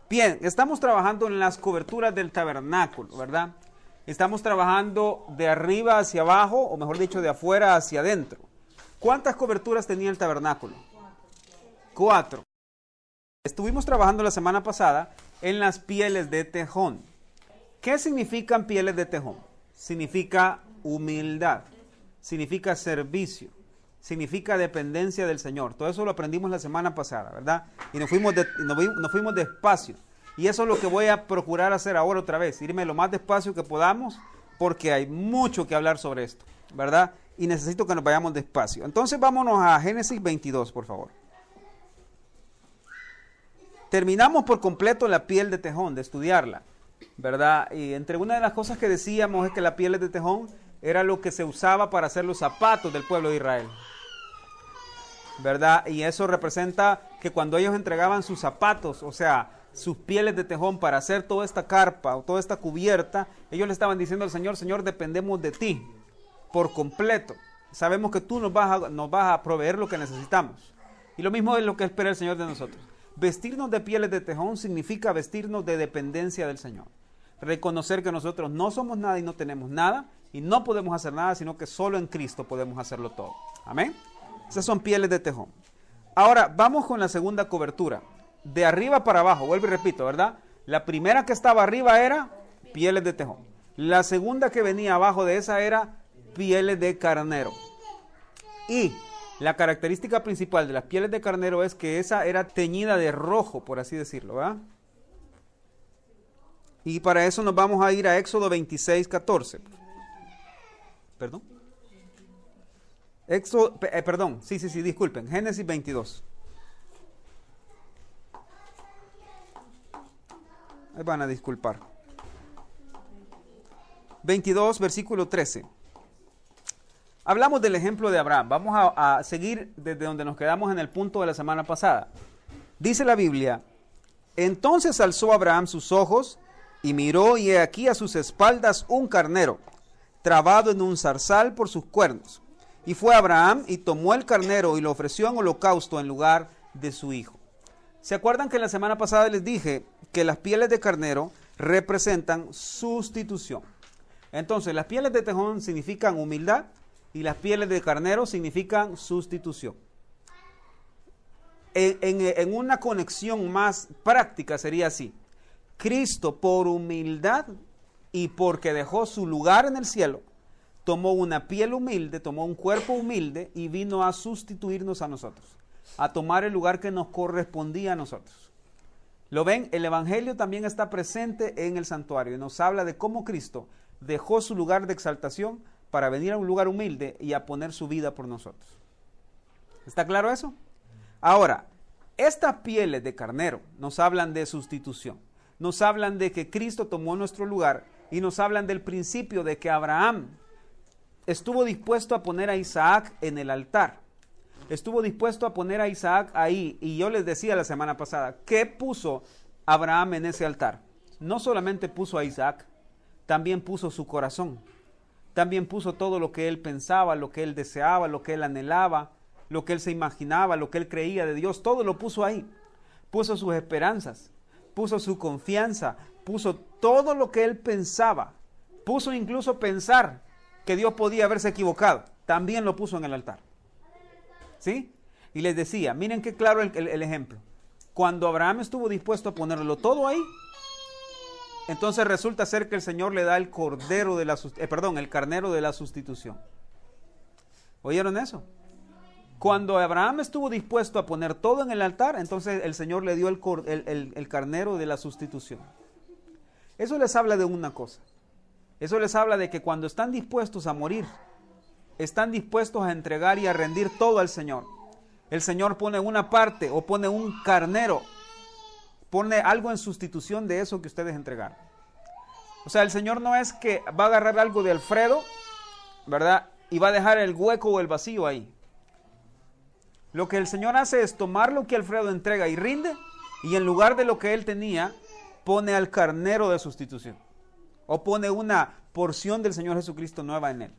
Bien, estamos trabajando en las coberturas del tabernáculo, ¿verdad? Estamos trabajando de arriba hacia abajo, o mejor dicho, de afuera hacia adentro. ¿Cuántas coberturas tenía el tabernáculo? 4. Estuvimos trabajando la semana pasada en las pieles de tejón. ¿Qué significan pieles de tejón? Significa humildad, significa servicio, significa dependencia del Señor. Todo eso lo aprendimos la semana pasada, ¿verdad? Y nos fuimos despacio. Y eso es lo que voy a procurar hacer ahora otra vez, irme lo más despacio que podamos, porque hay mucho que hablar sobre esto, ¿verdad? Y necesito que nos vayamos despacio. Entonces vámonos a Génesis 22, por favor. Terminamos por completo la piel de tejón, de estudiarla, ¿verdad? Y entre una de las cosas que decíamos es que la piel de tejón era lo que se usaba para hacer los zapatos del pueblo de Israel, ¿verdad? Y eso representa que cuando ellos entregaban sus zapatos, o sea, sus pieles de tejón para hacer toda esta carpa o toda esta cubierta, ellos le estaban diciendo al Señor: Señor, dependemos de ti por completo. Sabemos que tú nos vas a proveer lo que necesitamos. Y lo mismo es lo que espera el Señor de nosotros. Vestirnos de pieles de tejón significa vestirnos de dependencia del Señor. Reconocer que nosotros no somos nada y no tenemos nada, y no podemos hacer nada, sino que solo en Cristo podemos hacerlo todo. Amén. Esas son pieles de tejón. Ahora, vamos con la segunda cobertura. De arriba para abajo, vuelvo y repito, ¿verdad? La primera que estaba arriba era pieles de tejón. La segunda que venía abajo de esa era pieles de carnero. Y la característica principal de las pieles de carnero es que esa era teñida de rojo, por así decirlo, ¿verdad? Y para eso nos vamos a ir a Éxodo 26, 14. ¿Perdón? Disculpen, Génesis 22. Ahí van a disculpar. 22, versículo 13. Hablamos del ejemplo de Abraham. Vamos a seguir desde donde nos quedamos en el punto de la semana pasada. Dice la Biblia: entonces alzó Abraham sus ojos y miró, y he aquí a sus espaldas un carnero, trabado en un zarzal por sus cuernos. Y fue Abraham y tomó el carnero y lo ofreció en holocausto en lugar de su hijo. ¿Se acuerdan que la semana pasada les dije que las pieles de carnero representan sustitución? Entonces, las pieles de tejón significan humildad y las pieles de carnero significan sustitución. En una conexión más práctica sería así: Cristo, por humildad y porque dejó su lugar en el cielo, tomó una piel humilde, tomó un cuerpo humilde y vino a sustituirnos a nosotros, a tomar el lugar que nos correspondía a nosotros. ¿Lo ven? El Evangelio también está presente en el santuario y nos habla de cómo Cristo dejó su lugar de exaltación para venir a un lugar humilde y a poner su vida por nosotros. ¿Está claro eso? Ahora, estas pieles de carnero nos hablan de sustitución. Nos hablan de que Cristo tomó nuestro lugar y nos hablan del principio de que Abraham estuvo dispuesto a poner a Isaac en el altar. Estuvo dispuesto a poner a Isaac ahí. Y yo les decía la semana pasada, ¿qué puso Abraham en ese altar? No solamente puso a Isaac, también puso su corazón. También puso todo lo que él pensaba, lo que él deseaba, lo que él anhelaba, lo que él se imaginaba, lo que él creía de Dios. Todo lo puso ahí. Puso sus esperanzas, puso su confianza, puso todo lo que él pensaba. Puso incluso pensar que Dios podía haberse equivocado. También lo puso en el altar. ¿Sí? Y les decía, miren qué claro el ejemplo. Cuando Abraham estuvo dispuesto a ponerlo todo ahí, entonces resulta ser que el Señor le da el el carnero de la sustitución. ¿Oyeron eso? Cuando Abraham estuvo dispuesto a poner todo en el altar, entonces el Señor le dio el carnero de la sustitución. Eso les habla de una cosa. Eso les habla de que cuando están dispuestos a morir, están dispuestos a entregar y a rendir todo al Señor. El Señor pone una parte o pone un carnero, pone algo en sustitución de eso que ustedes entregaron. O sea, el Señor no es que va a agarrar algo de Alfredo, ¿verdad? Y va a dejar el hueco o el vacío ahí. Lo que el Señor hace es tomar lo que Alfredo entrega y rinde, y en lugar de lo que él tenía, pone al carnero de sustitución. O pone una porción del Señor Jesucristo nueva en él.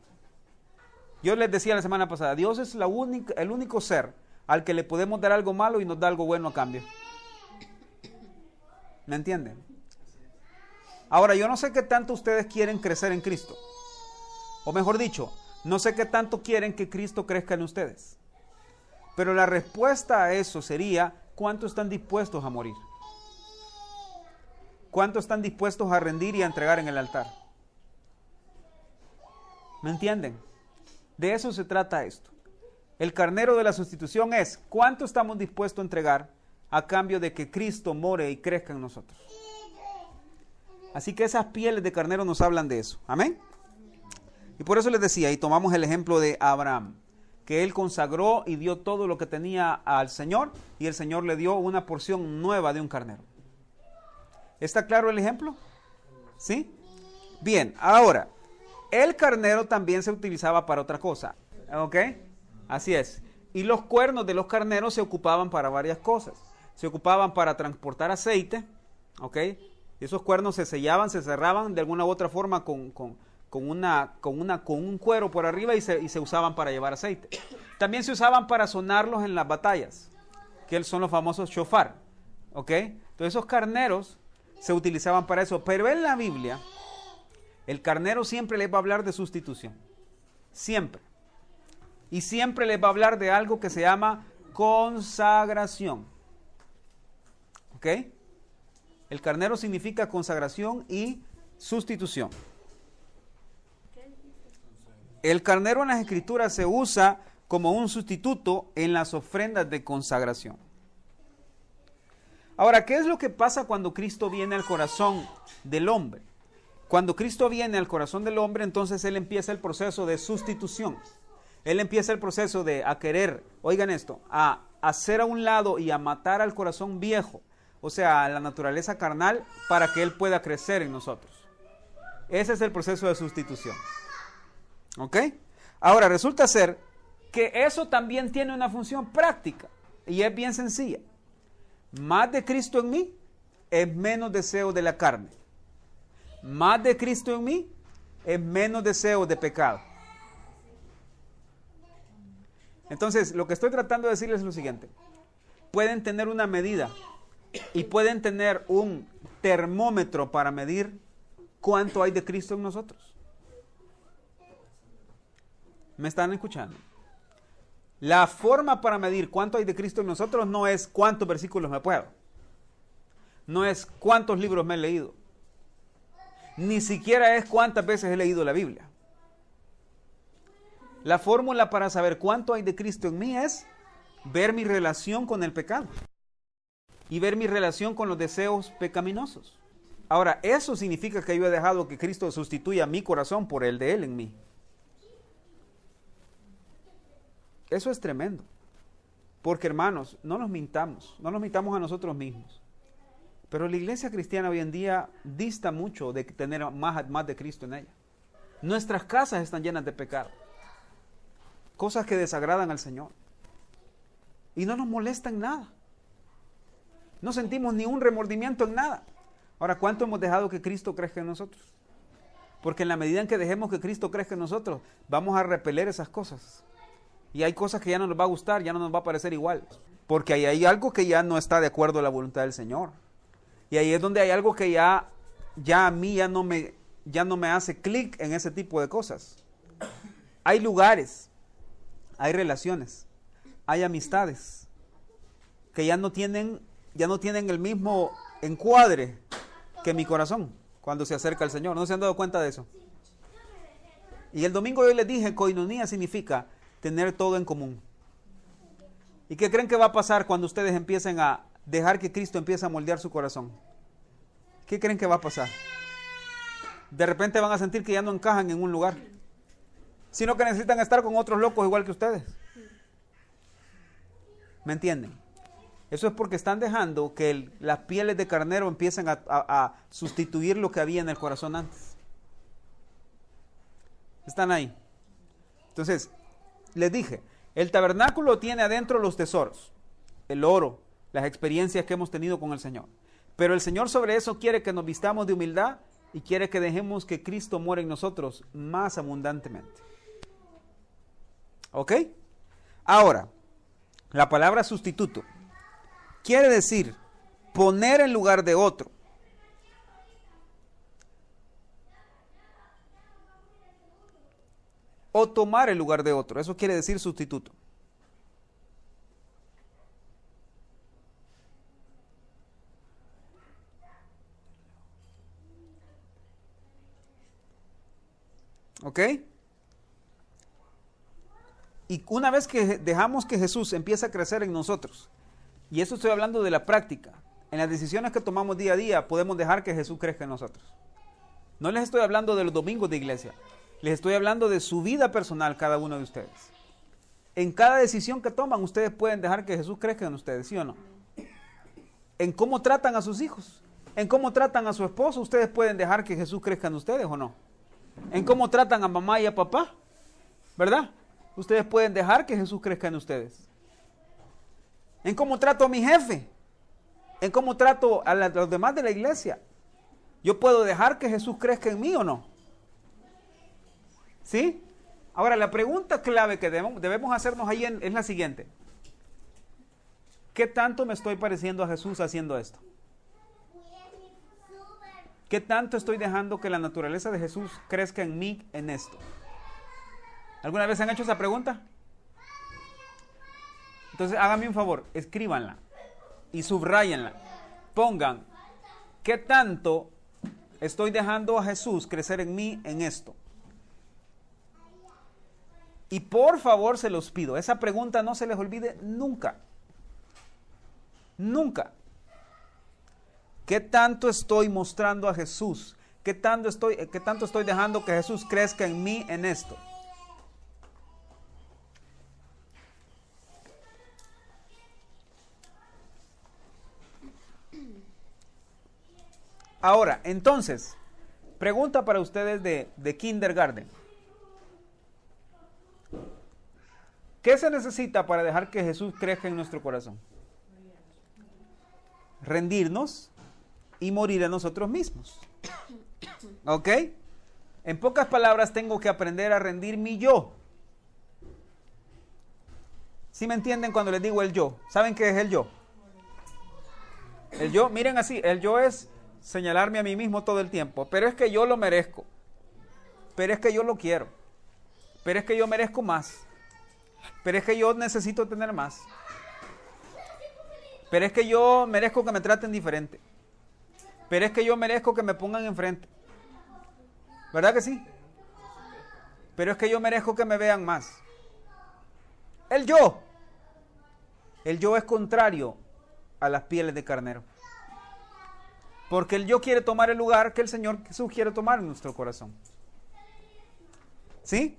Yo les decía la semana pasada, Dios es el único ser al que le podemos dar algo malo y nos da algo bueno a cambio. ¿Me entienden? Ahora, yo no sé qué tanto ustedes quieren crecer en Cristo. O mejor dicho, no sé qué tanto quieren que Cristo crezca en ustedes. Pero la respuesta a eso sería, ¿cuánto están dispuestos a morir? ¿Cuánto están dispuestos a rendir y a entregar en el altar? ¿Me entienden? De eso se trata esto. El carnero de la sustitución es, ¿cuánto estamos dispuestos a entregar a cambio de que Cristo more y crezca en nosotros? Así que esas pieles de carnero nos hablan de eso. Amén. Y por eso les decía, y tomamos el ejemplo de Abraham, que él consagró y dio todo lo que tenía al Señor, y el Señor le dio una porción nueva de un carnero. ¿Está claro el ejemplo? ¿Sí? Bien, ahora, el carnero también se utilizaba para otra cosa. ¿Ok? Así es. Y los cuernos de los carneros se ocupaban para varias cosas. Se ocupaban para transportar aceite. ¿Ok? Esos cuernos se sellaban, se cerraban de alguna u otra forma con un cuero por arriba y se usaban para llevar aceite. También se usaban para sonarlos en las batallas, que son los famosos shofar. ¿Ok? Entonces esos carneros se utilizaban para eso. Pero en la Biblia, el carnero siempre les va a hablar de sustitución. Siempre. Y siempre les va a hablar de algo que se llama consagración. ¿Ok? El carnero significa consagración y sustitución. El carnero en las Escrituras se usa como un sustituto en las ofrendas de consagración. Ahora, ¿qué es lo que pasa cuando Cristo viene al corazón del hombre? Cuando Cristo viene al corazón del hombre, entonces Él empieza el proceso de sustitución. Él empieza el proceso de a querer, oigan esto, a hacer a un lado y a matar al corazón viejo, o sea, a la naturaleza carnal, para que Él pueda crecer en nosotros. Ese es el proceso de sustitución. ¿Ok? Ahora, resulta ser que eso también tiene una función práctica y es bien sencilla. Más de Cristo en mí es menos deseo de la carne. Más de Cristo en mí es menos deseo de pecado. Entonces, lo que estoy tratando de decirles es lo siguiente. Pueden tener una medida y pueden tener un termómetro para medir cuánto hay de Cristo en nosotros. ¿Me están escuchando? La forma para medir cuánto hay de Cristo en nosotros no es cuántos versículos me puedo. No es cuántos libros me he leído. Ni siquiera es cuántas veces he leído la Biblia. La fórmula para saber cuánto hay de Cristo en mí es ver mi relación con el pecado y ver mi relación con los deseos pecaminosos. Ahora, eso significa que yo he dejado que Cristo sustituya mi corazón por el de Él en mí. Eso es tremendo. Porque, hermanos, no nos mintamos a nosotros mismos. Pero la iglesia cristiana hoy en día dista mucho de tener más de Cristo en ella. Nuestras casas están llenas de pecado. Cosas que desagradan al Señor. Y no nos molestan nada. No sentimos ni un remordimiento en nada. Ahora, ¿cuánto hemos dejado que Cristo crezca en nosotros? Porque en la medida en que dejemos que Cristo crezca en nosotros, vamos a repeler esas cosas. Y hay cosas que ya no nos va a gustar, ya no nos va a parecer igual. Porque ahí hay algo que ya no está de acuerdo a la voluntad del Señor. Y ahí es donde hay algo que ya a mí ya no me hace clic en ese tipo de cosas. Hay lugares, hay relaciones, hay amistades que ya no tienen el mismo encuadre que mi corazón cuando se acerca al Señor. ¿No se han dado cuenta de eso? Y el domingo yo les dije, koinonía significa tener todo en común. ¿Y qué creen que va a pasar cuando ustedes empiecen a dejar que Cristo empiece a moldear su corazón? ¿Qué creen que va a pasar? De repente van a sentir que ya no encajan en un lugar, sino que necesitan estar con otros locos igual que ustedes. ¿Me entienden? Eso es porque están dejando que las pieles de carnero empiecen a sustituir lo que había en el corazón antes. ¿Están ahí? Entonces, les dije, el tabernáculo tiene adentro los tesoros, el oro, las experiencias que hemos tenido con el Señor. Pero el Señor sobre eso quiere que nos vistamos de humildad y quiere que dejemos que Cristo muera en nosotros más abundantemente. ¿Ok? Ahora, la palabra sustituto quiere decir poner en lugar de otro o tomar el lugar de otro. Eso quiere decir sustituto. ¿Ok? Y una vez que dejamos que Jesús empiece a crecer en nosotros, y eso estoy hablando de la práctica, en las decisiones que tomamos día a día podemos dejar que Jesús crezca en nosotros. No les estoy hablando de los domingos de iglesia, les estoy hablando de su vida personal cada uno de ustedes. En cada decisión que toman ustedes pueden dejar que Jesús crezca en ustedes, ¿sí o no? En cómo tratan a sus hijos, en cómo tratan a su esposo, ustedes pueden dejar que Jesús crezca en ustedes o no. En cómo tratan a mamá y a papá, ¿verdad? Ustedes pueden dejar que Jesús crezca en ustedes. En cómo trato a mi jefe, en cómo trato a los demás de la iglesia. ¿Yo puedo dejar que Jesús crezca en mí o no? ¿Sí? Ahora, la pregunta clave que debemos hacernos ahí es la siguiente. ¿Qué tanto me estoy pareciendo a Jesús haciendo esto? ¿Qué tanto estoy dejando que la naturaleza de Jesús crezca en mí en esto? ¿Alguna vez han hecho esa pregunta? Entonces háganme un favor, escríbanla y subrayenla. Pongan, ¿qué tanto estoy dejando a Jesús crecer en mí en esto? Y por favor se los pido, esa pregunta no se les olvide nunca. Nunca. ¿Qué tanto estoy mostrando a Jesús? ¿Qué tanto estoy dejando que Jesús crezca en mí en esto? Ahora, entonces, pregunta para ustedes de kindergarten. ¿Qué se necesita para dejar que Jesús crezca en nuestro corazón? Rendirnos y morir a nosotros mismos. ¿Ok? En pocas palabras, tengo que aprender a rendir mi yo. ¿Sí me entienden cuando les digo el yo? ¿Saben qué es el yo? El yo, miren así, el yo es señalarme a mí mismo todo el tiempo. Pero es que yo lo merezco. Pero es que yo lo quiero. Pero es que yo merezco más. Pero es que yo necesito tener más. Pero es que yo merezco que me traten diferente. Pero es que yo merezco que me pongan enfrente. ¿Verdad que sí? Pero es que yo merezco que me vean más. El yo. El yo es contrario a las pieles de carnero. Porque el yo quiere tomar el lugar que el Señor Jesús quiere tomar en nuestro corazón. ¿Sí?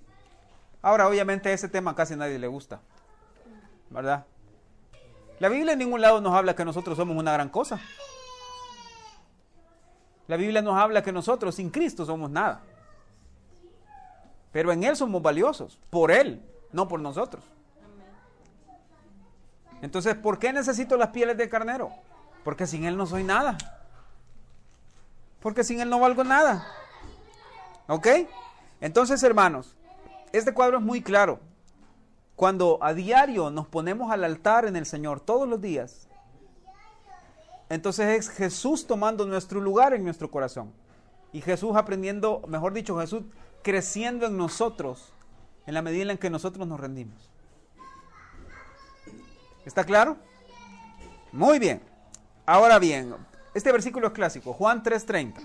Ahora, obviamente, ese tema casi a nadie le gusta. ¿Verdad? La Biblia en ningún lado nos habla que nosotros somos una gran cosa. La Biblia nos habla que nosotros sin Cristo somos nada. Pero en Él somos valiosos. Por Él, no por nosotros. Entonces, ¿por qué necesito las pieles de carnero? Porque sin Él no soy nada. Porque sin Él no valgo nada. ¿Ok? Entonces, hermanos, este cuadro es muy claro. Cuando a diario nos ponemos al altar en el Señor, todos los días, entonces es Jesús tomando nuestro lugar en nuestro corazón. Y Jesús aprendiendo, mejor dicho, Jesús creciendo en nosotros en la medida en que nosotros nos rendimos. ¿Está claro? Muy bien. Ahora bien, este versículo es clásico, Juan 3:30.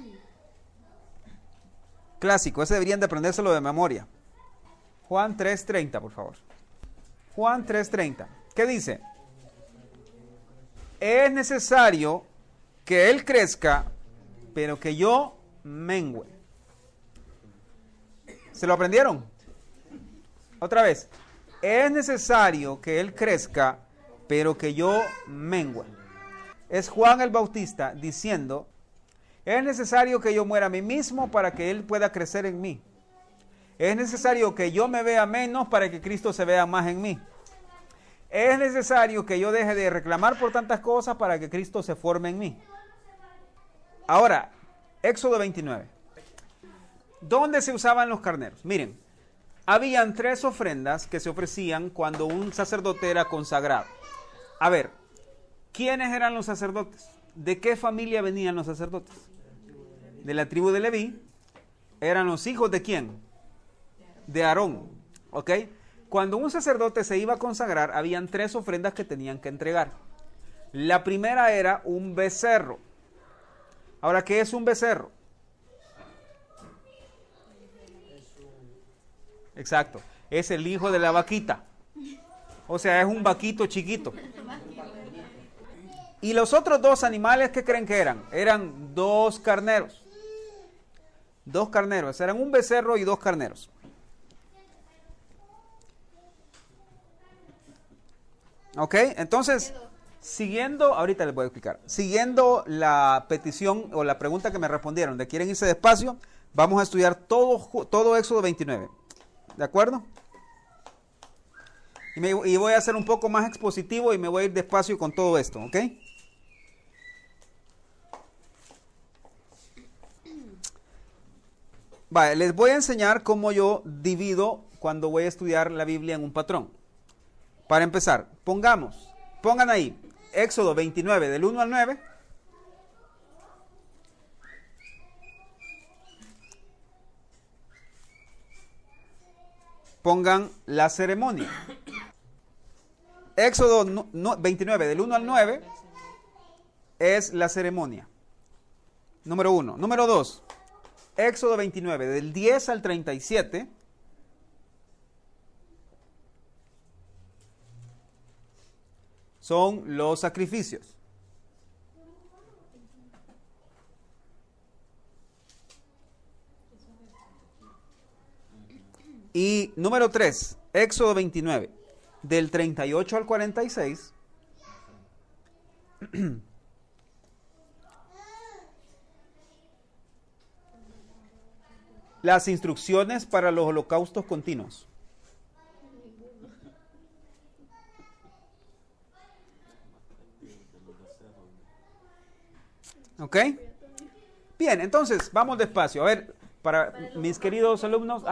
Clásico, ese deberían de aprendérselo de memoria. Juan 3:30, por favor. Juan 3:30. ¿Qué dice? Es necesario que Él crezca, pero que yo mengüe. ¿Se lo aprendieron? Otra vez. Es necesario que Él crezca, pero que yo mengüe. Es Juan el Bautista diciendo, es necesario que yo muera a mí mismo para que Él pueda crecer en mí. Es necesario que yo me vea menos para que Cristo se vea más en mí. Es necesario que yo deje de reclamar por tantas cosas para que Cristo se forme en mí. Ahora, Éxodo 29. ¿Dónde se usaban los carneros? Miren, habían 3 ofrendas que se ofrecían cuando un sacerdote era consagrado. A ver, ¿quiénes eran los sacerdotes? ¿De qué familia venían los sacerdotes? De la tribu de Leví. ¿Eran los hijos de quién? De Aarón. ¿Ok? Cuando un sacerdote se iba a consagrar, habían 3 ofrendas que tenían que entregar. La primera era un becerro. Ahora, ¿qué es un becerro? Exacto, es el hijo de la vaquita. O sea, es un vaquito chiquito. Y los otros 2 animales, ¿qué creen que eran? Eran 2 carneros. 2 carneros, eran un becerro y 2 carneros. Ok, entonces, siguiendo, ahorita les voy a explicar, siguiendo la petición o la pregunta que me respondieron de quieren irse despacio, vamos a estudiar todo Éxodo 29, ¿de acuerdo? Y voy a ser un poco más expositivo y me voy a ir despacio con todo esto, ¿ok? Vale, les voy a enseñar cómo yo divido cuando voy a estudiar la Biblia en un patrón. Para empezar, pongan ahí, Éxodo 29, del 1 al 9. Pongan la ceremonia. Éxodo 29, del 1 al 9, es la ceremonia. Número 1. Número 2, Éxodo 29, del 10 al 37. Son los sacrificios. Y número 3, Éxodo 29, del 38 al 46. Las instrucciones para los holocaustos continuos. ¿Ok? Bien, entonces, vamos despacio. A ver, para mis queridos alumnos.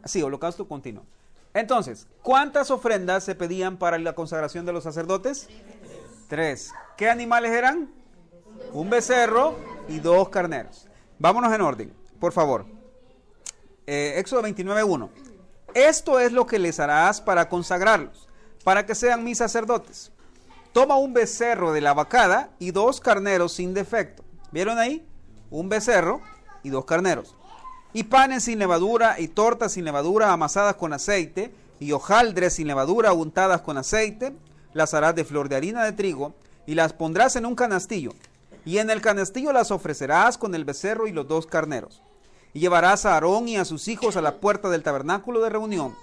Sí, holocausto continuo. Entonces, ¿cuántas ofrendas se pedían para la consagración de los sacerdotes? 3. ¿Qué animales eran? Un becerro y 2 carneros. Vámonos en orden, por favor. Éxodo 29:1. Esto es lo que les harás para consagrarlos, para que sean mis sacerdotes. Toma un becerro de la vacada y 2 carneros sin defecto. ¿Vieron ahí? Un becerro y 2 carneros. Y panes sin levadura y tortas sin levadura amasadas con aceite y hojaldres sin levadura untadas con aceite. Las harás de flor de harina de trigo y las pondrás en un canastillo. Y en el canastillo las ofrecerás con el becerro y los 2 carneros. Y llevarás a Aarón y a sus hijos a la puerta del tabernáculo de reunión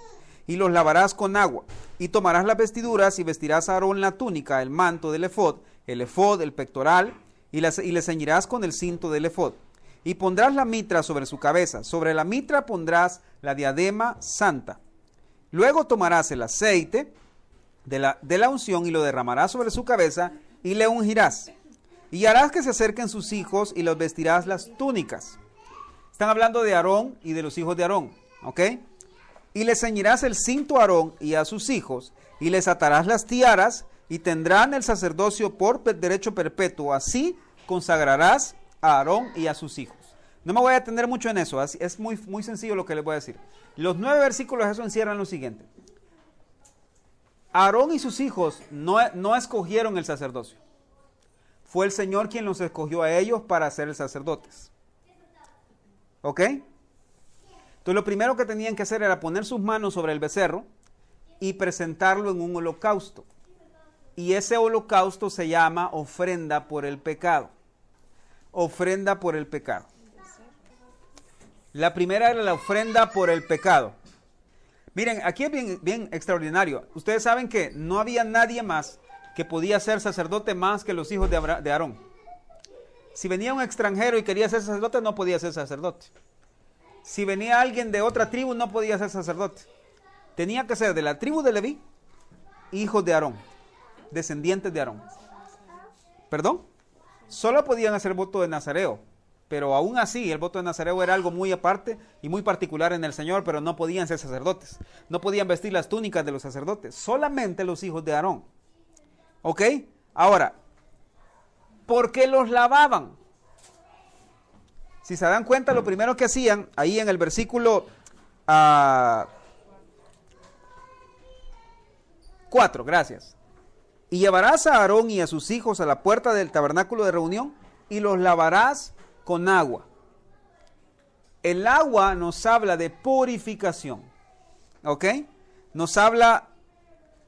y los lavarás con agua. Y tomarás las vestiduras y vestirás a Aarón la túnica, el manto del efod, el pectoral, y le ceñirás con el cinto del efod. Y pondrás la mitra sobre su cabeza. Sobre la mitra pondrás la diadema santa. Luego tomarás el aceite de la unción y lo derramarás sobre su cabeza y le ungirás. Y harás que se acerquen sus hijos y los vestirás las túnicas. Están hablando de Aarón y de los hijos de Aarón, ¿ok? Y le ceñirás el cinto a Aarón y a sus hijos, y les atarás las tiaras, y tendrán el sacerdocio por derecho perpetuo. Así consagrarás a Aarón y a sus hijos. No me voy a detener mucho en eso, es muy, muy sencillo lo que les voy a decir. Los 9 versículos eso encierran lo siguiente. Aarón y sus hijos no escogieron el sacerdocio. Fue el Señor quien los escogió a ellos para ser sacerdotes. ¿Ok? Entonces lo primero que tenían que hacer era poner sus manos sobre el becerro y presentarlo en un holocausto. Y ese holocausto se llama ofrenda por el pecado. Ofrenda por el pecado. La primera era la ofrenda por el pecado. Miren, aquí es bien, bien extraordinario. Ustedes saben que no había nadie más que podía ser sacerdote más que los hijos de Aarón. Si venía un extranjero y quería ser sacerdote, no podía ser sacerdote. Si venía alguien de otra tribu, no podía ser sacerdote. Tenía que ser de la tribu de Leví, hijos de Aarón, descendientes de Aarón. ¿Perdón? Solo podían hacer voto de nazareo, pero aún así el voto de nazareo era algo muy aparte y muy particular en el Señor, pero no podían ser sacerdotes. No podían vestir las túnicas de los sacerdotes, solamente los hijos de Aarón. ¿Ok? Ahora, ¿por qué los lavaban? Si se dan cuenta, lo primero que hacían, ahí en el versículo 4, gracias. Y llevarás a Aarón y a sus hijos a la puerta del tabernáculo de reunión y los lavarás con agua. El agua nos habla de purificación, ¿ok? Nos habla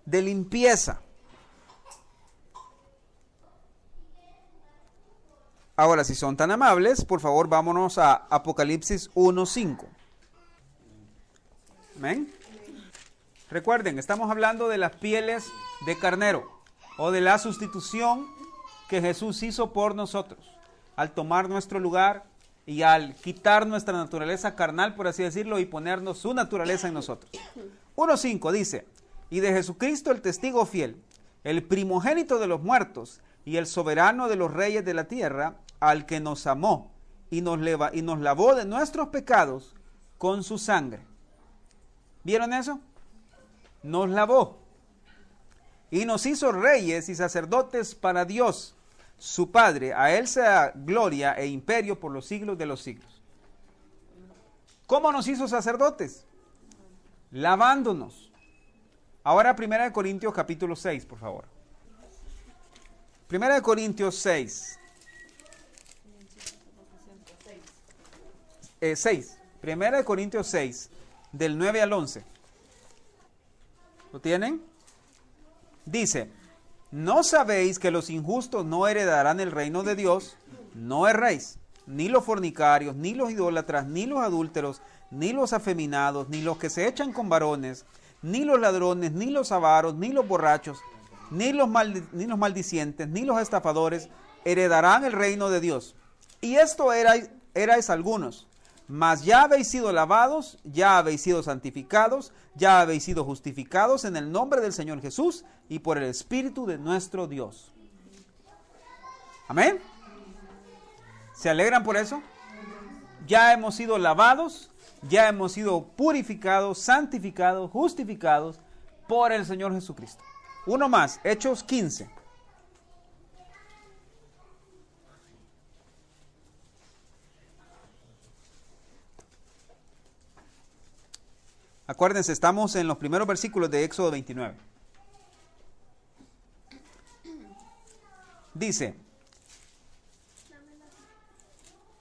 de limpieza. Ahora, si son tan amables, por favor, vámonos a Apocalipsis 1:5. ¿Amén? Recuerden, estamos hablando de las pieles de carnero o de la sustitución que Jesús hizo por nosotros al tomar nuestro lugar y al quitar nuestra naturaleza carnal, por así decirlo, y ponernos su naturaleza en nosotros. 1:5 dice, y de Jesucristo el testigo fiel, el primogénito de los muertos y el soberano de los reyes de la tierra, al que nos amó y nos lavó de nuestros pecados con su sangre. ¿Vieron eso? Nos lavó y nos hizo reyes y sacerdotes para Dios, su Padre. A Él sea gloria e imperio por los siglos de los siglos. ¿Cómo nos hizo sacerdotes? Lavándonos. Ahora 1 Corintios capítulo 6, por favor. 1 Corintios 6. 6. 1 Corintios 6, del 9 al 11. ¿Lo tienen? Dice, ¿no sabéis que los injustos no heredarán el reino de Dios? No erréis, ni los fornicarios, ni los idólatras, ni los adúlteros, ni los afeminados, ni los que se echan con varones, ni los ladrones, ni los avaros, ni los borrachos, ni los maldicientes, ni los estafadores heredarán el reino de Dios. Y esto erais algunos. Mas ya habéis sido lavados, ya habéis sido santificados, ya habéis sido justificados en el nombre del Señor Jesús y por el Espíritu de nuestro Dios. Amén. ¿Se alegran por eso? Ya hemos sido lavados, ya hemos sido purificados, santificados, justificados por el Señor Jesucristo. Uno más, Hechos 15. Acuérdense, estamos en los primeros versículos de Éxodo 29. Dice,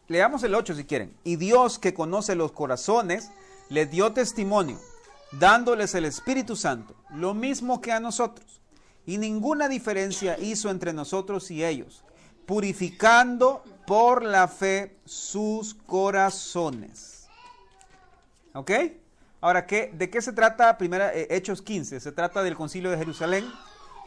leamos el 8 si quieren. Y Dios, que conoce los corazones, les dio testimonio, dándoles el Espíritu Santo, lo mismo que a nosotros. Y ninguna diferencia hizo entre nosotros y ellos, purificando por la fe sus corazones. ¿Ok? Ahora, ¿de qué se trata Hechos 15? Se trata del Concilio de Jerusalén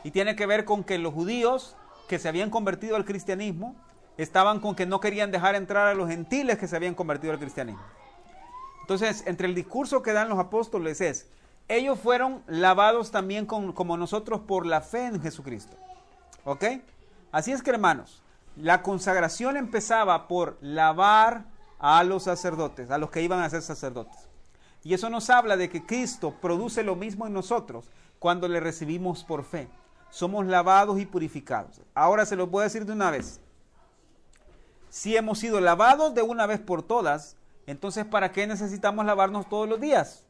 y tiene que ver con que los judíos que se habían convertido al cristianismo estaban con que no querían dejar entrar a los gentiles que se habían convertido al cristianismo. Entonces, entre el discurso que dan los apóstoles es, ellos fueron lavados también como nosotros por la fe en Jesucristo. ¿Ok? Así es que, hermanos, la consagración empezaba por lavar a los sacerdotes, a los que iban a ser sacerdotes. Y eso nos habla de que Cristo produce lo mismo en nosotros cuando le recibimos por fe. Somos lavados y purificados. Ahora se los voy a decir de una vez. Si hemos sido lavados de una vez por todas, entonces ¿para qué necesitamos lavarnos todos los días?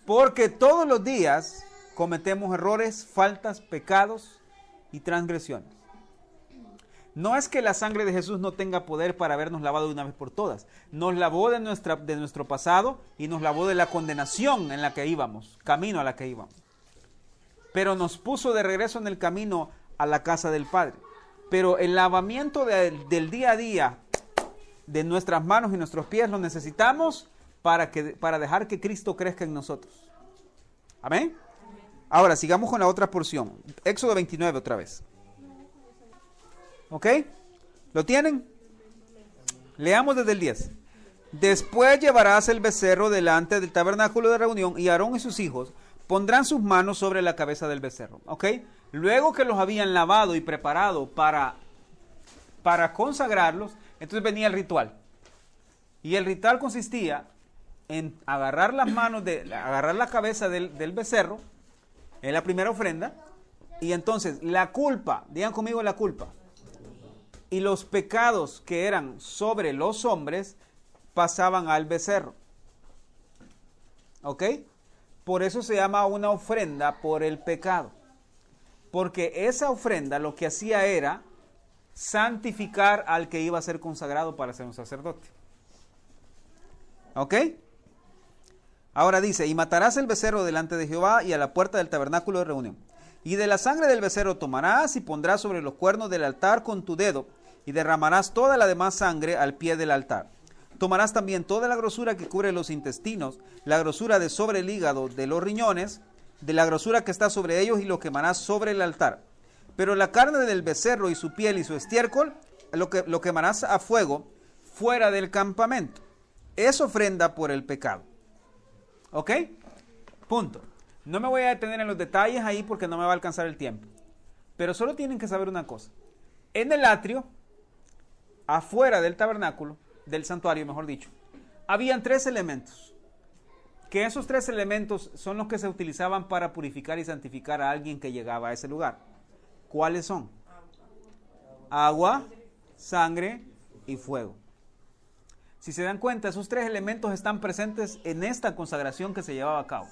Porque todos los días cometemos errores, faltas, pecados y transgresiones. No es que la sangre de Jesús no tenga poder para habernos lavado de una vez por todas. Nos lavó de nuestro pasado y nos lavó de la condenación en la que íbamos, camino a la que íbamos. Pero nos puso de regreso en el camino a la casa del Padre. Pero el lavamiento del día a día de nuestras manos y nuestros pies lo necesitamos para dejar que Cristo crezca en nosotros. ¿Amén? Ahora sigamos con la otra porción. Éxodo 29 otra vez. ¿Ok? ¿Lo tienen? Leamos desde el 10. Después llevarás el becerro delante del tabernáculo de reunión y Aarón y sus hijos pondrán sus manos sobre la cabeza del becerro. ¿Ok? Luego que los habían lavado y preparado para consagrarlos, entonces venía el ritual. Y el ritual consistía en agarrar las manos, agarrar la cabeza del becerro, en la primera ofrenda, y entonces la culpa, digan conmigo la culpa, y los pecados que eran sobre los hombres pasaban al becerro. ¿Ok? Por eso se llama una ofrenda por el pecado. Porque esa ofrenda lo que hacía era santificar al que iba a ser consagrado para ser un sacerdote. ¿Ok? Ahora dice, y matarás el becerro delante de Jehová y a la puerta del tabernáculo de reunión. Y de la sangre del becerro tomarás y pondrás sobre los cuernos del altar con tu dedo, y derramarás toda la demás sangre al pie del altar. Tomarás también toda la grosura que cubre los intestinos, la grosura de sobre el hígado, de los riñones, de la grosura que está sobre ellos, y lo quemarás sobre el altar. Pero la carne del becerro y su piel y su estiércol, lo quemarás a fuego fuera del campamento. Es ofrenda por el pecado. ¿Ok? Punto. No me voy a detener en los detalles ahí porque no me va a alcanzar el tiempo. Pero solo tienen que saber una cosa. En el atrio, afuera del tabernáculo, del santuario mejor dicho, habían 3 elementos. Que esos 3 elementos son los que se utilizaban para purificar y santificar a alguien que llegaba a ese lugar. ¿Cuáles son? Agua, sangre y fuego. Si se dan cuenta, esos 3 elementos están presentes en esta consagración que se llevaba a cabo.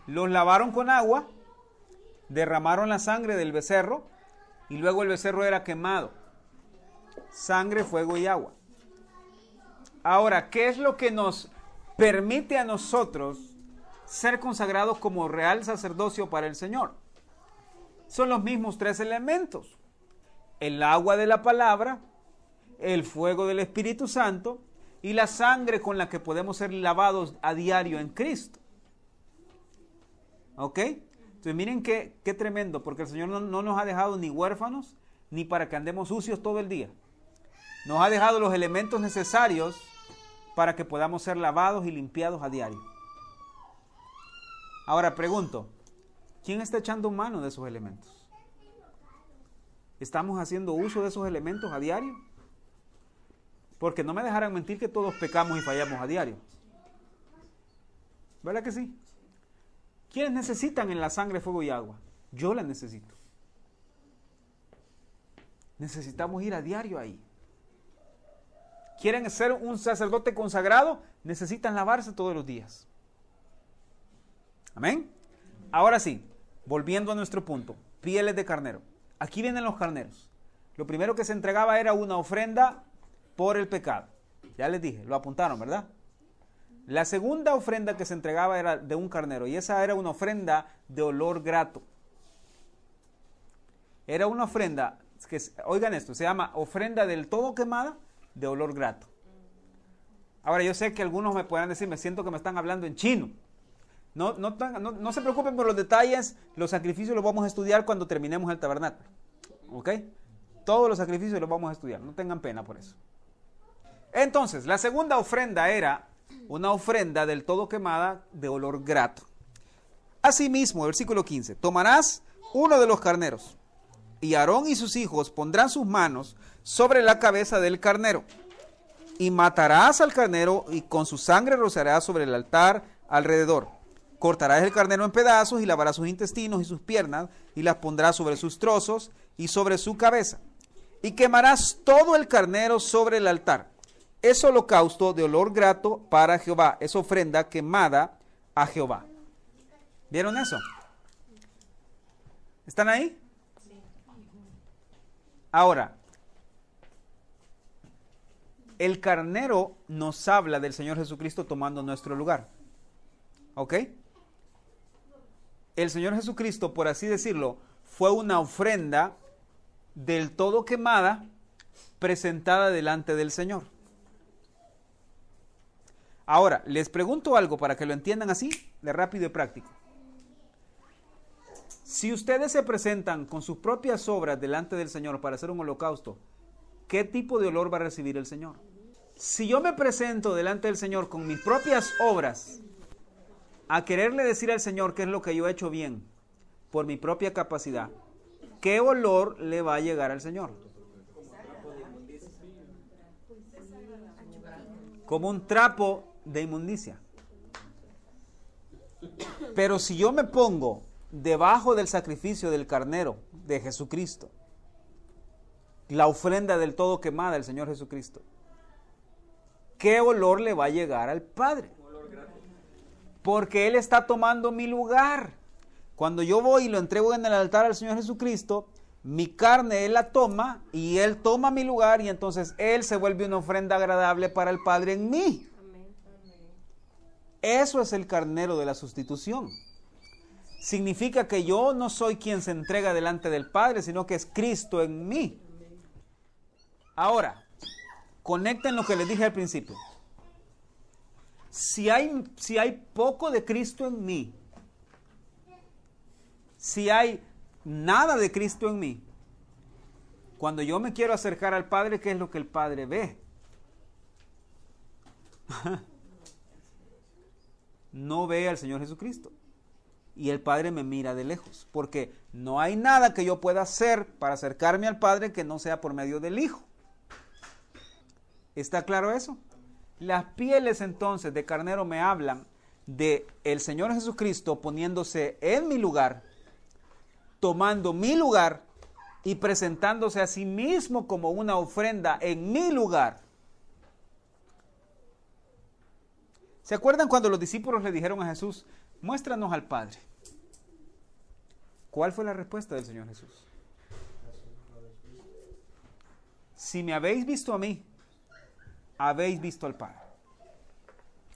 Los lavaron con agua, derramaron la sangre del becerro y luego el becerro era quemado. Sangre, fuego y agua. Ahora, ¿qué es lo que nos permite a nosotros ser consagrados como real sacerdocio para el Señor? Son los mismos 3 elementos. El agua de la palabra, el fuego del Espíritu Santo y la sangre con la que podemos ser lavados a diario en Cristo. ¿Ok? Entonces miren qué tremendo, porque el Señor no nos ha dejado ni huérfanos, ni para que andemos sucios todo el día. Nos ha dejado los elementos necesarios para que podamos ser lavados y limpiados a diario. Ahora pregunto, ¿quién está echando mano de esos elementos? ¿Estamos haciendo uso de esos elementos a diario? Porque no me dejarán mentir que todos pecamos y fallamos a diario. ¿Verdad que sí? ¿Quiénes necesitan en la sangre, fuego y agua? Yo la necesito. Necesitamos ir a diario ahí. ¿Quieren ser un sacerdote consagrado? Necesitan lavarse todos los días. Amén. Ahora sí, volviendo a nuestro punto, pieles de carnero. Aquí vienen los carneros. Lo primero que se entregaba era una ofrenda por el pecado. Ya les dije, lo apuntaron, ¿verdad? La segunda ofrenda que se entregaba era de un carnero y esa era una ofrenda de olor grato. Era una ofrenda, que, oigan esto, se llama ofrenda del todo quemada de olor grato. Ahora yo sé que algunos me puedan decir, me siento que me están hablando en chino. No se preocupen por los detalles, los sacrificios los vamos a estudiar cuando terminemos el tabernáculo. ¿Ok? Todos los sacrificios los vamos a estudiar, no tengan pena por eso. Entonces, la segunda ofrenda era una ofrenda del todo quemada de olor grato. Asimismo, versículo 15, tomarás uno de los carneros, y Aarón y sus hijos pondrán sus manos sobre la cabeza del carnero, y matarás al carnero, y con su sangre rociarás sobre el altar alrededor. Cortarás el carnero en pedazos, y lavarás sus intestinos y sus piernas, y las pondrás sobre sus trozos y sobre su cabeza. Y quemarás todo el carnero sobre el altar. Es holocausto de olor grato para Jehová. Es ofrenda quemada a Jehová. ¿Vieron eso? ¿Están ahí? Ahora, el carnero nos habla del Señor Jesucristo tomando nuestro lugar. ¿Ok? El Señor Jesucristo, por así decirlo, fue una ofrenda del todo quemada presentada delante del Señor. Ahora, les pregunto algo para que lo entiendan así, de rápido y práctico. Si ustedes se presentan con sus propias obras delante del Señor para hacer un holocausto, ¿qué tipo de olor va a recibir el Señor? Si yo me presento delante del Señor con mis propias obras, a quererle decir al Señor qué es lo que yo he hecho bien, por mi propia capacidad, ¿qué olor le va a llegar al Señor? Como un trapo de inmundicia. Pero si yo me pongo debajo del sacrificio del carnero de Jesucristo, la ofrenda del todo quemada del Señor Jesucristo, ¿qué olor le va a llegar al Padre? Porque Él está tomando mi lugar. Cuando yo voy y lo entrego en el altar al Señor Jesucristo, mi carne Él la toma y Él toma mi lugar y entonces Él se vuelve una ofrenda agradable para el Padre en mí. Eso es el carnero de la sustitución. Significa que yo no soy quien se entrega delante del Padre, sino que es Cristo en mí. Ahora, conecten lo que les dije al principio. Si hay poco de Cristo en mí, si hay nada de Cristo en mí, cuando yo me quiero acercar al Padre, ¿qué es lo que el Padre ve? No ve al Señor Jesucristo. Y el Padre me mira de lejos, porque no hay nada que yo pueda hacer para acercarme al Padre que no sea por medio del Hijo. ¿Está claro eso? Las pieles entonces de carnero me hablan de el Señor Jesucristo poniéndose en mi lugar, tomando mi lugar y presentándose a sí mismo como una ofrenda en mi lugar. ¿Se acuerdan cuando los discípulos le dijeron a Jesús, muéstranos al Padre? ¿Cuál fue la respuesta del Señor Jesús? Si me habéis visto a mí, habéis visto al Padre.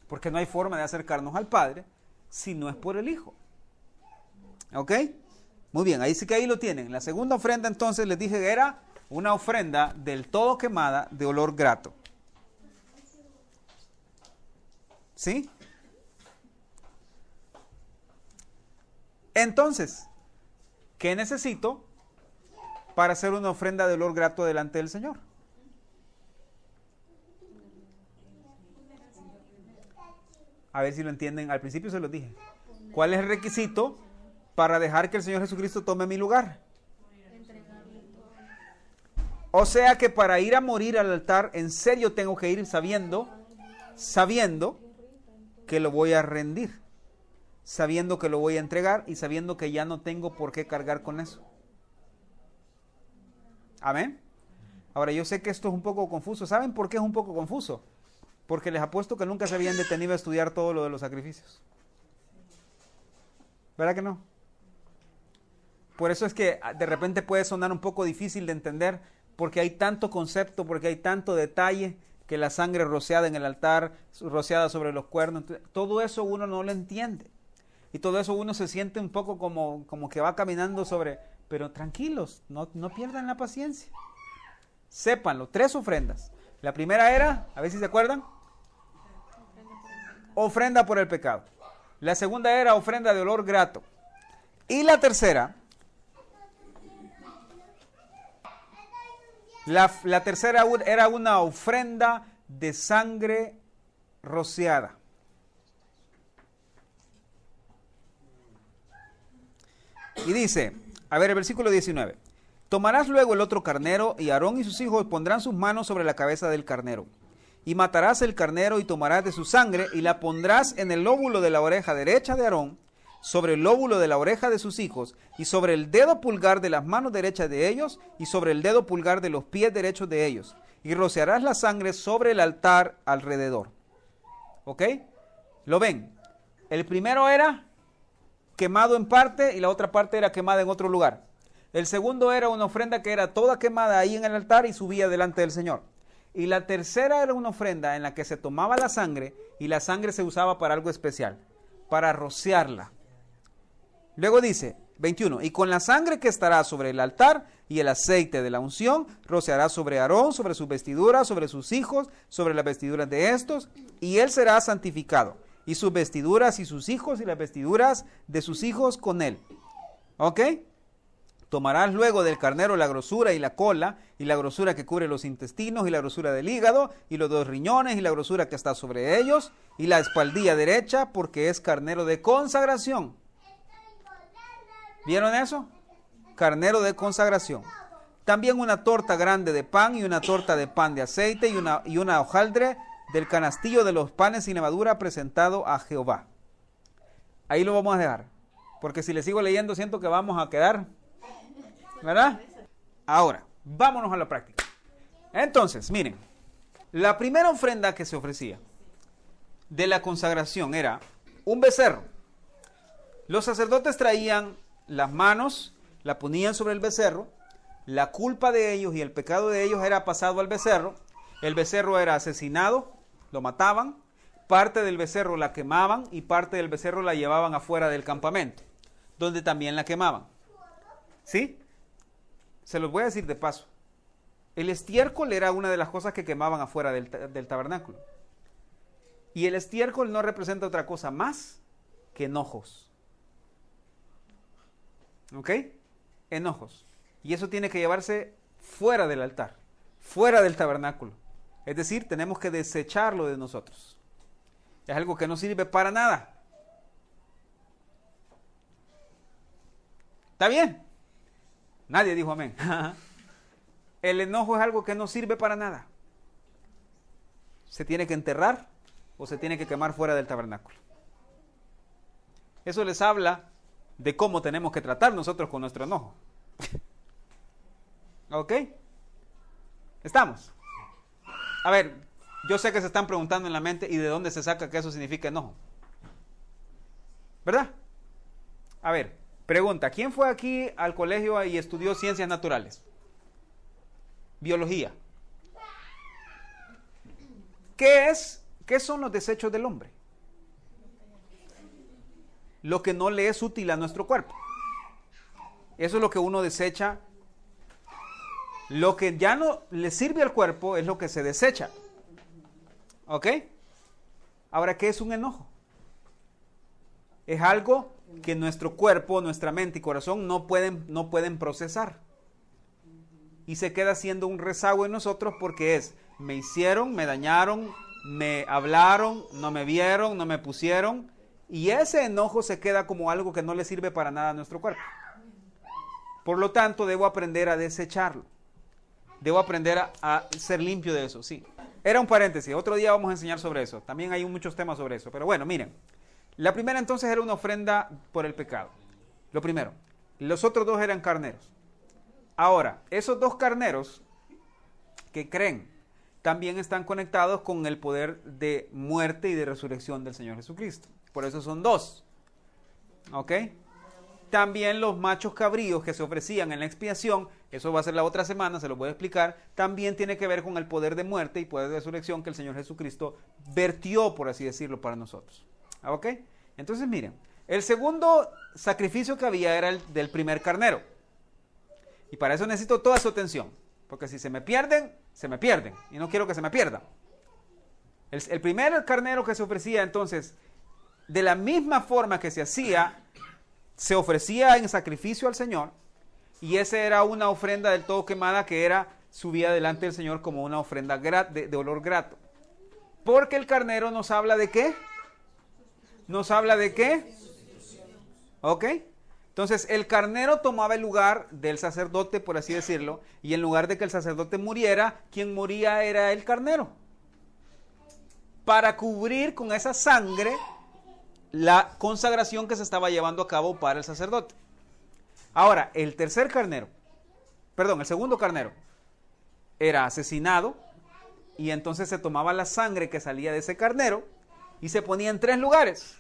Porque no hay forma de acercarnos al Padre si no es por el Hijo. ¿Ok? Muy bien, ahí sí que ahí lo tienen. La segunda ofrenda entonces les dije que era una ofrenda del todo quemada de olor grato. ¿Sí? Entonces, ¿qué necesito para hacer una ofrenda de olor grato delante del Señor? A ver si lo entienden. Al principio se los dije. ¿Cuál es el requisito para dejar que el Señor Jesucristo tome mi lugar? O sea que para ir a morir al altar, en serio tengo que ir sabiendo que lo voy a rendir, sabiendo que lo voy a entregar y sabiendo que ya no tengo por qué cargar con eso. Amén. Ahora yo sé que esto es un poco confuso. ¿Saben por qué es un poco confuso? Porque les apuesto que nunca se habían detenido a estudiar todo lo de los sacrificios. ¿Verdad que no? Por eso es que de repente puede sonar un poco difícil de entender, porque hay tanto concepto, porque hay tanto detalle, que la sangre rociada en el altar, rociada sobre los cuernos, todo eso uno no lo entiende. Y todo eso uno se siente un poco como que va caminando sobre, pero tranquilos, no pierdan la paciencia. Sépanlo, 3 ofrendas. La primera era, a ver si se acuerdan, ofrenda por el pecado. La segunda era ofrenda de olor grato. Y la tercera, la tercera era una ofrenda de sangre rociada. Y dice, a ver el versículo 19. Tomarás luego el otro carnero y Aarón y sus hijos pondrán sus manos sobre la cabeza del carnero. Y matarás el carnero y tomarás de su sangre y la pondrás en el lóbulo de la oreja derecha de Aarón, sobre el lóbulo de la oreja de sus hijos, y sobre el dedo pulgar de las manos derechas de ellos, y sobre el dedo pulgar de los pies derechos de ellos. Y rociarás la sangre sobre el altar alrededor. ¿Ok? ¿Lo ven? El primero era quemado en parte y la otra parte era quemada en otro lugar. El segundo era una ofrenda que era toda quemada ahí en el altar y subía delante del Señor. Y la tercera era una ofrenda en la que se tomaba la sangre y la sangre se usaba para algo especial, para rociarla. Luego dice, 21, y con la sangre que estará sobre el altar y el aceite de la unción, rociará sobre Aarón, sobre sus vestiduras, sobre sus hijos, sobre las vestiduras de estos, y él será santificado, y sus vestiduras y sus hijos y las vestiduras de sus hijos con él. ¿Ok? Tomarás luego del carnero la grosura y la cola, y la grosura que cubre los intestinos, y la grosura del hígado, y los 2 riñones, y la grosura que está sobre ellos, y la espaldilla derecha, porque es carnero de consagración. ¿Vieron eso? Carnero de consagración. También una torta grande de pan y una torta de pan de aceite y una hojaldre del canastillo de los panes sin levadura presentado a Jehová. Ahí lo vamos a dejar, porque si le sigo leyendo siento que vamos a quedar, ¿verdad? Ahora, vámonos a la práctica. Entonces, miren, la primera ofrenda que se ofrecía de la consagración era un becerro. Los sacerdotes traían las manos, la ponían sobre el becerro, la culpa de ellos y el pecado de ellos era pasado al becerro, el becerro era asesinado, lo mataban, parte del becerro la quemaban y parte del becerro la llevaban afuera del campamento, donde también la quemaban. ¿Sí? Se los voy a decir de paso. El estiércol era una de las cosas que quemaban afuera del tabernáculo. Y el estiércol no representa otra cosa más que enojos. ¿Ok? Enojos. Y eso tiene que llevarse fuera del altar, fuera del tabernáculo. Es decir, tenemos que desecharlo de nosotros. Es algo que no sirve para nada. ¿Está bien? Nadie dijo amén. El enojo es algo que no sirve para nada. Se tiene que enterrar o se tiene que quemar fuera del tabernáculo. Eso les habla de cómo tenemos que tratar nosotros con nuestro enojo. ¿Ok? ¿Estamos? A ver, yo sé que se están preguntando en la mente y de dónde se saca que eso significa enojo. ¿Verdad? A ver, pregunta, ¿quién fue aquí al colegio y estudió ciencias naturales? Biología. ¿Qué son los desechos del hombre? Lo que no le es útil a nuestro cuerpo. Eso es lo que uno desecha. Lo que ya no le sirve al cuerpo es lo que se desecha. ¿Ok? Ahora, ¿qué es un enojo? Es algo que nuestro cuerpo, nuestra mente y corazón no pueden procesar. Y se queda siendo un rezago en nosotros porque me hicieron, me dañaron, me hablaron, no me vieron, no me pusieron. Y ese enojo se queda como algo que no le sirve para nada a nuestro cuerpo. Por lo tanto, debo aprender a desecharlo. Debo aprender a ser limpio de eso, sí. Era un paréntesis, otro día vamos a enseñar sobre eso. También hay muchos temas sobre eso. Pero bueno, miren. La primera entonces era una ofrenda por el pecado. Lo primero. Los otros dos eran carneros. Ahora, esos dos carneros que creen también están conectados con el poder de muerte y de resurrección del Señor Jesucristo. Por eso son dos. ¿Ok? También los machos cabríos que se ofrecían en la expiación, eso va a ser la otra semana, se lo voy a explicar, también tiene que ver con el poder de muerte y poder de resurrección que el Señor Jesucristo vertió, por así decirlo, para nosotros. ¿Ok? Entonces miren, el segundo sacrificio que había era el del primer carnero. Y para eso necesito toda su atención, porque si se me pierden, y no quiero que se me pierdan. El primer carnero que se ofrecía entonces, de la misma forma que se hacía, se ofrecía en sacrificio al Señor, y esa era una ofrenda del todo quemada que era subida delante del Señor como una ofrenda de olor grato. Porque el carnero nos habla de ¿qué? ¿Nos habla de qué? ¿Ok? Entonces el carnero tomaba el lugar del sacerdote, por así decirlo, y en lugar de que el sacerdote muriera, quien moría era el carnero. Para cubrir con esa sangre la consagración que se estaba llevando a cabo para el sacerdote. Ahora, el segundo carnero era asesinado y entonces se tomaba la sangre que salía de ese carnero y se ponía en 3 lugares.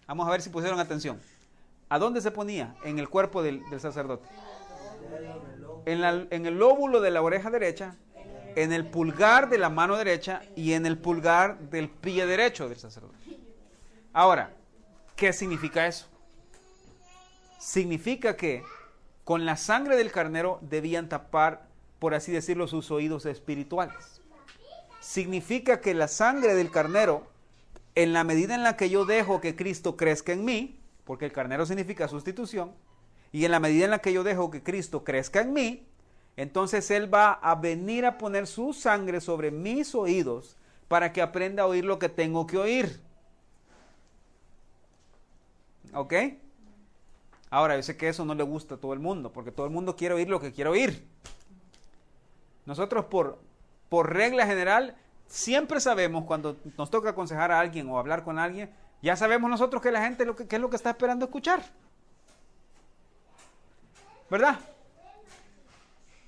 Vamos a ver si pusieron atención. ¿A dónde se ponía? En el cuerpo del sacerdote. En el lóbulo de la oreja derecha, en el pulgar de la mano derecha y en el pulgar del pie derecho del sacerdote. Ahora, ¿qué significa eso? Significa que con la sangre del carnero debían tapar, por así decirlo, sus oídos espirituales. Significa que la sangre del carnero, en la medida en la que yo dejo que Cristo crezca en mí, porque el carnero significa sustitución, y en la medida en la que yo dejo que Cristo crezca en mí, entonces Él va a venir a poner su sangre sobre mis oídos para que aprenda a oír lo que tengo que oír. ¿Ok? Ahora, yo sé que eso no le gusta a todo el mundo, porque todo el mundo quiere oír lo que quiere oír. Nosotros por regla general, siempre sabemos cuando nos toca aconsejar a alguien o hablar con alguien, ya sabemos nosotros que la gente qué es lo que está esperando escuchar. ¿Verdad?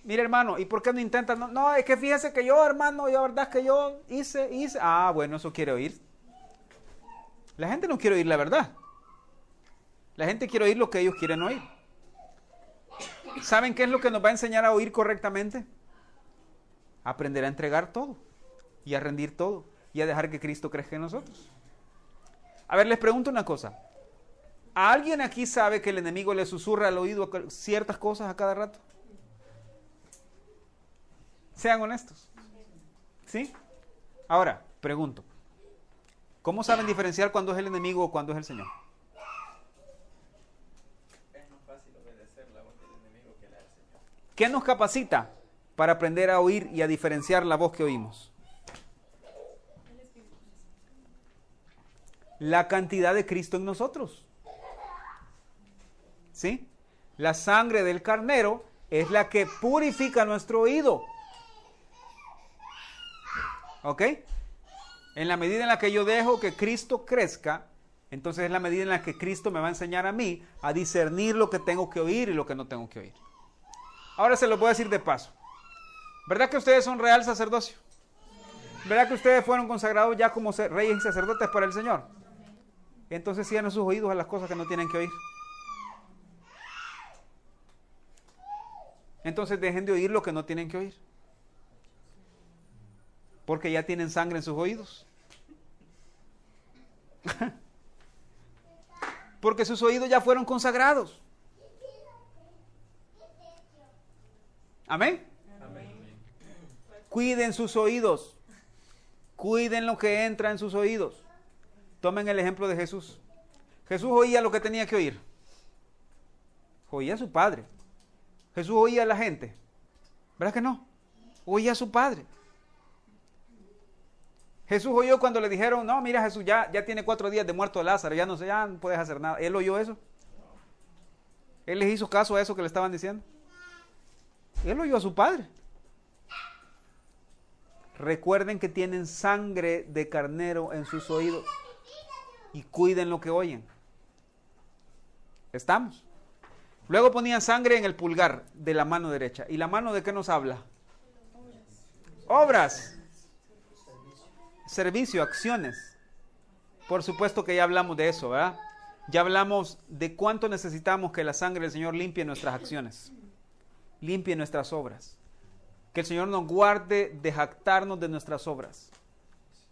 Mire, hermano, ¿y por qué no intentan? No, es que fíjese que yo, hermano, la verdad es que yo hice. Ah, bueno, eso quiere oír. La gente no quiere oír la verdad. La gente quiere oír lo que ellos quieren oír. ¿Saben qué es lo que nos va a enseñar a oír correctamente? Aprender a entregar todo y a rendir todo y a dejar que Cristo crezca en nosotros. A ver, les pregunto una cosa. ¿Alguien aquí sabe que el enemigo le susurra al oído ciertas cosas a cada rato? Sean honestos. ¿Sí? Ahora, pregunto. ¿Cómo saben diferenciar cuándo es el enemigo o cuándo es el Señor? Es más fácil obedecer la voz del enemigo que la del Señor. ¿Qué nos capacita para aprender a oír y a diferenciar la voz que oímos? La cantidad de Cristo en nosotros. ¿Sí? La sangre del carnero es la que purifica nuestro oído. ¿Ok? En la medida en la que yo dejo que Cristo crezca, entonces es la medida en la que Cristo me va a enseñar a mí a discernir lo que tengo que oír y lo que no tengo que oír. Ahora se lo voy a decir de paso. ¿Verdad que ustedes son real sacerdocio? ¿Verdad que ustedes fueron consagrados ya como reyes y sacerdotes para el Señor? Entonces cierren sus oídos a las cosas que no tienen que oír. Entonces dejen de oír lo que no tienen que oír. Porque ya tienen sangre en sus oídos. Porque sus oídos ya fueron consagrados. ¿Amén? Amén. Cuiden sus oídos. Cuiden lo que entra en sus oídos. Tomen el ejemplo de Jesús. Jesús oía lo que tenía que oír. Oía a su Padre. Jesús oía a la gente. ¿Verdad que no? Oía a su Padre. Jesús oyó cuando le dijeron, no, mira Jesús, ya tiene 4 días de muerto Lázaro, ya no puedes hacer nada. ¿Él oyó eso? ¿Él les hizo caso a eso que le estaban diciendo? Él oyó a su Padre. Recuerden que tienen sangre de carnero en sus oídos y cuiden lo que oyen. ¿Estamos? Luego ponían sangre en el pulgar de la mano derecha. ¿Y la mano de qué nos habla? Obras. Servicio, acciones. Por supuesto que ya hablamos de eso, ¿verdad? Ya hablamos de cuánto necesitamos que la sangre del Señor limpie nuestras acciones, limpie nuestras obras. Que el Señor nos guarde de jactarnos de nuestras obras.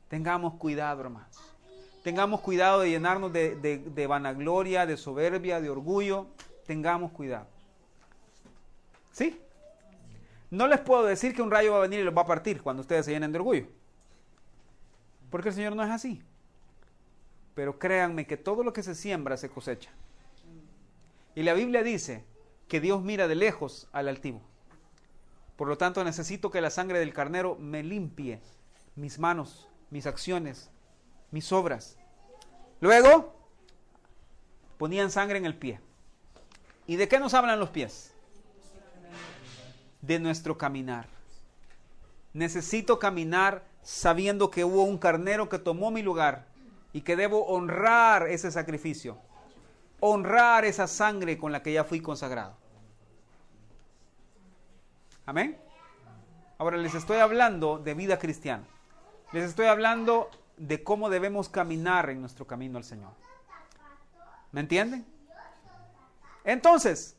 Tengamos cuidado, hermanos. Tengamos cuidado de llenarnos de vanagloria, de soberbia, de orgullo. Tengamos cuidado. ¿Sí? No les puedo decir que un rayo va a venir y los va a partir cuando ustedes se llenen de orgullo. Porque el Señor no es así. Pero créanme que todo lo que se siembra se cosecha. Y la Biblia dice que Dios mira de lejos al altivo. Por lo tanto, necesito que la sangre del carnero me limpie mis manos, mis acciones, mis obras. Luego, ponían sangre en el pie. ¿Y de qué nos hablan los pies? De nuestro caminar. Necesito caminar sabiendo que hubo un carnero que tomó mi lugar y que debo honrar ese sacrificio, honrar esa sangre con la que ya fui consagrado. Amén. Ahora les estoy hablando de vida cristiana. Les estoy hablando de cómo debemos caminar en nuestro camino al Señor. ¿Me entienden? Entonces,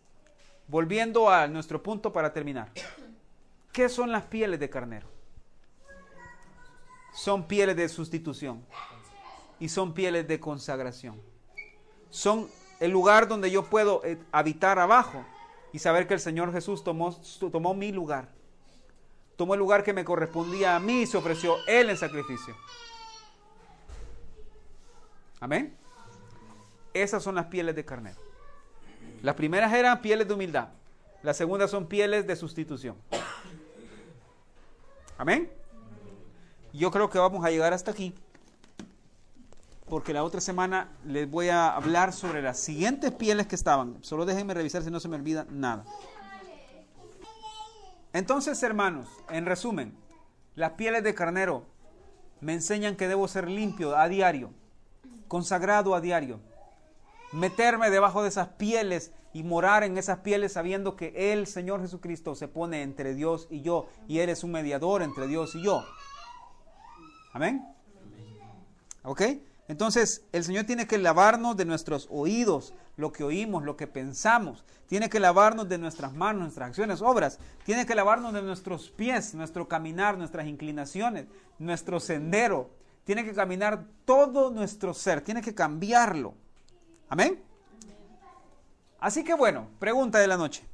volviendo a nuestro punto para terminar. ¿Qué son las pieles de carnero? Son pieles de sustitución y son pieles de consagración. Son el lugar donde yo puedo habitar abajo y saber que el Señor Jesús tomó mi lugar. Tomó el lugar que me correspondía a mí y se ofreció Él en sacrificio. Amén. Esas son las pieles de carnero. Las primeras eran pieles de humildad. Las segundas son pieles de sustitución. Amén. Yo creo que vamos a llegar hasta aquí, porque la otra semana les voy a hablar sobre las siguientes pieles que estaban. Solo déjenme revisar si no se me olvida nada. Entonces, hermanos, en resumen, las pieles de carnero me enseñan que debo ser limpio a diario, consagrado a diario, meterme debajo de esas pieles y morar en esas pieles sabiendo que el Señor Jesucristo se pone entre Dios y yo, y Él es un mediador entre Dios y yo. ¿Amén? ¿Ok? Entonces, el Señor tiene que lavarnos de nuestros oídos, lo que oímos, lo que pensamos. Tiene que lavarnos de nuestras manos, nuestras acciones, obras. Tiene que lavarnos de nuestros pies, nuestro caminar, nuestras inclinaciones, nuestro sendero. Tiene que caminar todo nuestro ser. Tiene que cambiarlo. ¿Amén? Así que bueno, pregunta de la noche.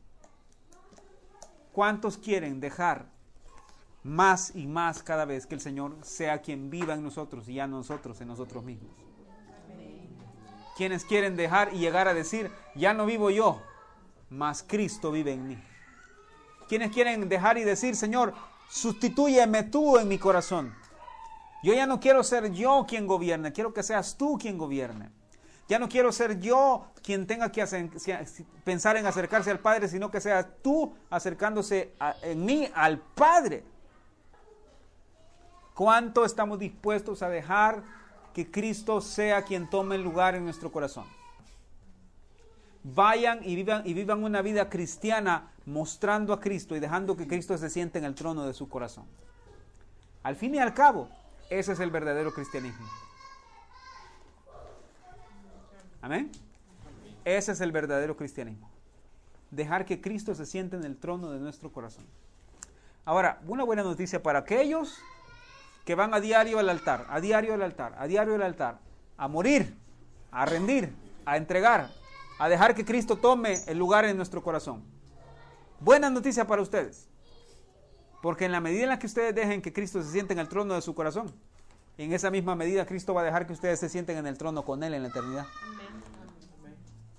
¿Cuántos quieren dejar más y más cada vez que el Señor sea quien viva en nosotros y ya nosotros en nosotros mismos? ¿Quiénes quieren dejar y llegar a decir, ya no vivo yo, mas Cristo vive en mí? ¿Quiénes quieren dejar y decir, Señor, sustitúyeme tú en mi corazón? Yo ya no quiero ser yo quien gobierne, quiero que seas tú quien gobierne. Ya no quiero ser yo quien tenga que pensar en acercarse al Padre, sino que seas tú acercándose en mí al Padre. ¿Cuánto estamos dispuestos a dejar que Cristo sea quien tome el lugar en nuestro corazón? Vayan y vivan una vida cristiana mostrando a Cristo y dejando que Cristo se siente en el trono de su corazón. Al fin y al cabo, ese es el verdadero cristianismo. ¿Amén? Ese es el verdadero cristianismo. Dejar que Cristo se siente en el trono de nuestro corazón. Ahora, una buena noticia para aquellos que van a diario al altar, a diario al altar, a diario al altar, a morir, a rendir, a entregar, a dejar que Cristo tome el lugar en nuestro corazón. Buena noticia para ustedes. Porque en la medida en la que ustedes dejen que Cristo se siente en el trono de su corazón, en esa misma medida Cristo va a dejar que ustedes se sienten en el trono con Él en la eternidad.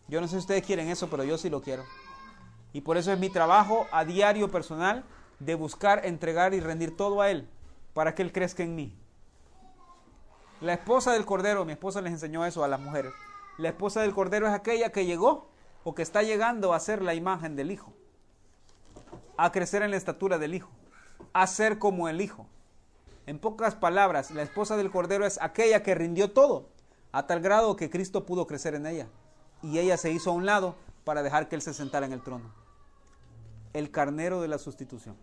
Yo no sé si ustedes quieren eso, pero yo sí lo quiero. Y por eso es mi trabajo a diario personal de buscar, entregar y rendir todo a Él, para que Él crezca en mí. La esposa del Cordero, mi esposa les enseñó eso a las mujeres. La esposa del Cordero es aquella que llegó o que está llegando a ser la imagen del Hijo, a crecer en la estatura del Hijo, a ser como el Hijo. En pocas palabras, la esposa del Cordero es aquella que rindió todo, a tal grado que Cristo pudo crecer en ella. Y ella se hizo a un lado para dejar que Él se sentara en el trono. El carnero de la sustitución.